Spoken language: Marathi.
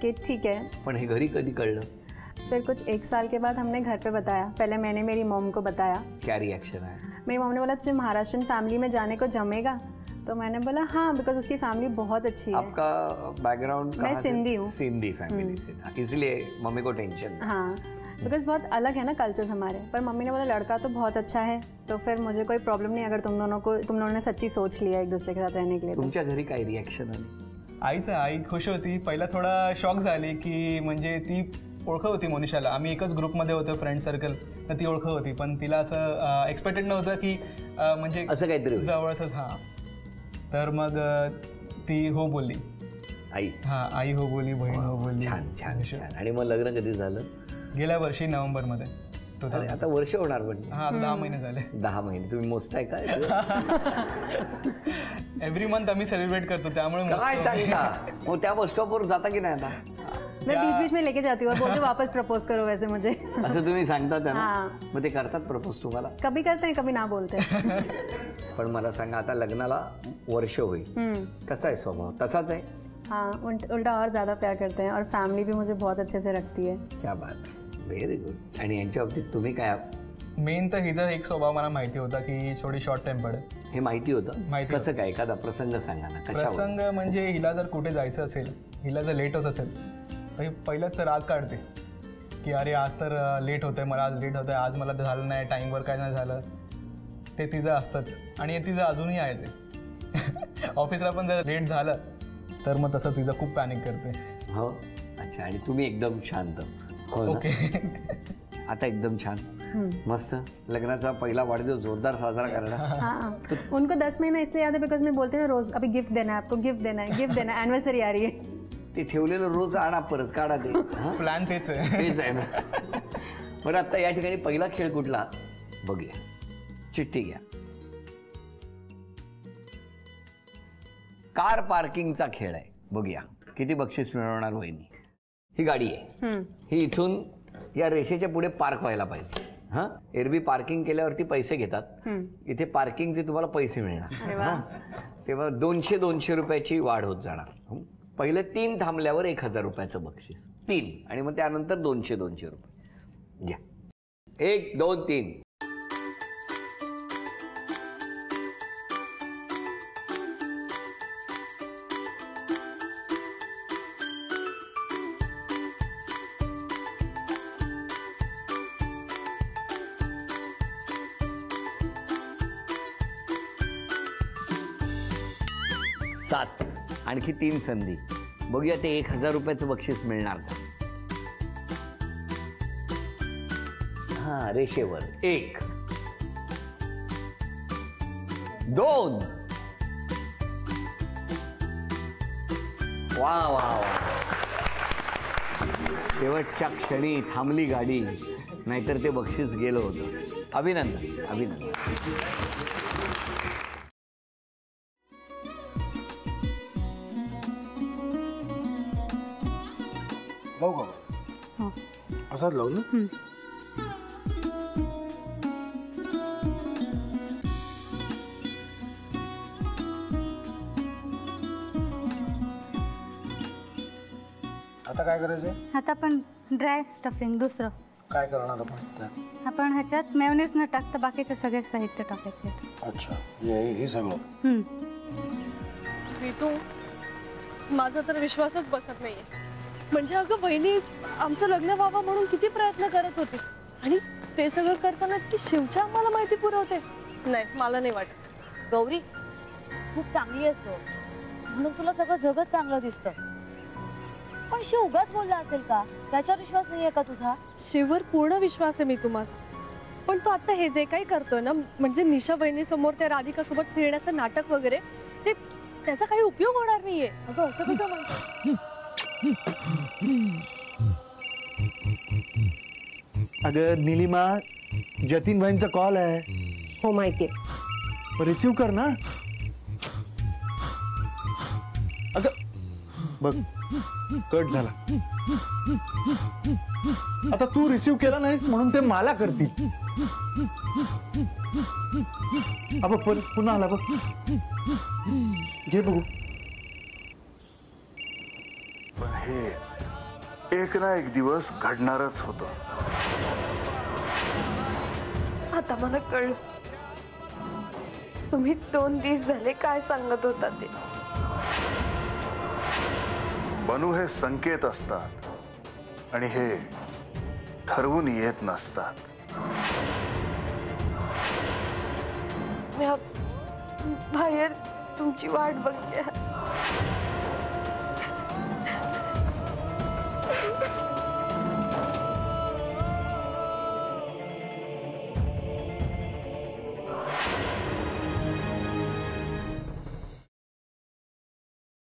कि ठीक है। पण हे घरी कधी कळलं? फिर कुछ 1 साल के बाद हमने घर पे बताया। पहले मैंने मेरी मॉम को बताया। क्या रिएक्शन है? मेरी मॉम ने बोला तुझे महाराष्ट्रन फैमिली में जाने को जमेगा? तो मैंने बोला हाँ, बिकॉज उसकी फैमिली बहुत अच्छी है। आपका बैकग्राउंड मैं सिंधी हूँ। सिंधी फैमिली से था, इसलिए मम्मी को टेंशन। हाँ, बिकॉज बहुत अलग है ना कल्चर्स हमारे। पर मम्मी ने बोला लड़का तो बहुत अच्छा है, तो फिर मुझे कोई प्रॉब्लम नहीं अगर तुम दोनों ने सच्ची सोच लिया एक दूसरे के साथ रहने के लिए। तुमच्या घरी काय रिएक्शन आली? आई खुश होती। पहिला थोडा शॉक झाली की म्हणजे ती ओळखत होती मोनिशाला, आम्ही एकच ग्रुपमध्ये होतो फ्रेंड सर्कल, तर ती ओळखत होती, पण तिला असं एक्सपेक्टेड नव्हतं की म्हणजे असं काहीतरी जवळच। हां, तर मग ती हो बोलली आई। हां, आई हो बोलली, बहीण हो बोलली। छान छान छान। आणि मग लग्न कधी झालं? गेल्या वर्षी नोव्हेंबरमध्ये। अरे आता वर्ष होणार पण। हां, 10 महिने झाले। 10 महिने तुम्ही मोजताय काय? एव्हरी मंथ आम्ही सेलिब्रेट करतो, त्यामुळे काय सांगता? मग त्या बस स्टॉपवर जाता की नाही आता? मैं बीच बीच में लेके जाती हूँ और बोलते वापस प्रपोज करो वैसे मुझे। असं तुम्ही सांगता त्यांना? हाँ। मग ते करतात प्रपोज तुम्हाला? कभी करते हैं, कभी ना बोलते हैं। पण मला सांगा, आता लग्नाला वर्ष होईल, कसा आहे स्वभाव? तसाच आहे? हाँ, उल्टा और ज़्यादा प्यार करते हैं और फैमिली भी मुझे बहुत अच्छे से रखती है। क्या बात है, व्हेरी गुड। आणि यांच्या बाबतीत तुम्ही काय? मेन तर हिचा एक स्वभाव मला माहिती होता की थोडी शॉर्ट टेम्पर्ड आहे। हे माहिती होतं? माहिती कसं काय? एखादा प्रसंग सांगा ना। प्रसंग म्हणजे हिला जर कुठे जायचं असेल, हिला जर लेट होत असेल तर पहिलंच राग काढते की अरे आज तर लेट होतंय, मला आज लेट होतंय, आज मला झालं नाही, टाईमवर काय नाही झालं, ते तिचं असतंच। आणि तिचं अजूनही आहे ते। ऑफिसला पण जर लेट झालं तर मग तसं तिचं खूप पॅनिक करते। हो, अच्छा। आणि तुम्ही एकदम शांत? हो, ओके। आता एकदम छान, मस्त। लग्नाचा पहिला वाढदिवस जोरदार साजरा करणार। हाँ, उनको 10 महीना इसलिए याद है बिकॉज मैं बोलती हूँ रोज अभी गिफ्ट देना है आपको, गिफ्ट देना है, गिफ्ट देना है, एनिवर्सरी आ रही है। ते ठेवलेलं रोज आणा, परत काढा ते। प्लॅन तेच आहे। तेच आहे ना। बरं, आता या ठिकाणी पहिला खेळ कुठला बघूया। चिठ्ठी घ्या। कार पार्किंगचा खेळ आहे, बघूया किती बक्षीस मिळवणार वहिनी। ही गाडी आहे, ही इथून या रेषेच्या पुढे पार्क व्हायला पाहिजे। हां, एरवी पार्किंग केल्यावरती पैसे घेतात, इथे पार्किंगचे तुम्हाला पैसे मिळणार। तेव्हा 200 रुपयाची वाढ होत जाणार। पहिले 3 थांबल्यावर 1000 रुपयाचं बक्षीस, 3, आणि मग त्यानंतर 200 रुपये घ्या। 1 2 3। सात, आणखी 3 संधी, बघूया ते 1000 रुपयाचं बक्षीस मिळणार का? हा, रेषेवर 1 2। वा वा वा, शेवटच्या क्षणी थांबली गाडी, नाहीतर ते बक्षीस गेलं होतं। अभिनंदन, अभिनंदन। लावू का? असाच लावू ना? आता काय करायचंय? आता आपण ड्राय स्टफिंग दुसरं काय करणार आपण त्यात? आपण ह्याच्यात मेयोनीज न टाकता बाकीचे सगळे साहित्य टाकायचे। अच्छा, हे सगळं? ऋतू, माझा तर विश्वासच बसत नाहीये। म्हणजे अगं बहिणी आमचं लग्न व्हावं म्हणून किती प्रयत्न करत होती, आणि ते सगळं करताना की शिवच्या आम्हाला माहिती पुरवते? नाही, मला नाही वाटत। गौरी खूप चांगली असतो म्हणून तुला सगळं जगत चांगलं दिसतं, पण शिव उगाच बोलला असेल का? त्याच्यावर विश्वास नाहीये का तुझा? शिववर पूर्ण विश्वास आहे मी तुम्हाला, पण तो आता हे जे काही करतोय ना, म्हणजे निशा बहिणी समोर त्या राधिका सोबत फिरण्याचं नाटक वगैरे, ते त्याचा काही उपयोग होणार नाहीये। अगं असं कसं म्हणतो? अगं नीलिमा, जतीन भाईंचा कॉल आहे। हो माहितीये, रिसीव कर ना। अगं बघ, कट झाला। आता तू रिसीव केला नाहीस म्हणून ते मला करतील। अब पुन्हा आला बघ, घे बघू। पण हे एक ना एक दिवस घडणारच होतं. आता मला कळलं तुम्ही 2 दिवस झाले काय सांगत होता ते. बनू हे संकेत असतात आणि हे ठरवून येत नसतात. मी बाहेर तुमची वाट बघते.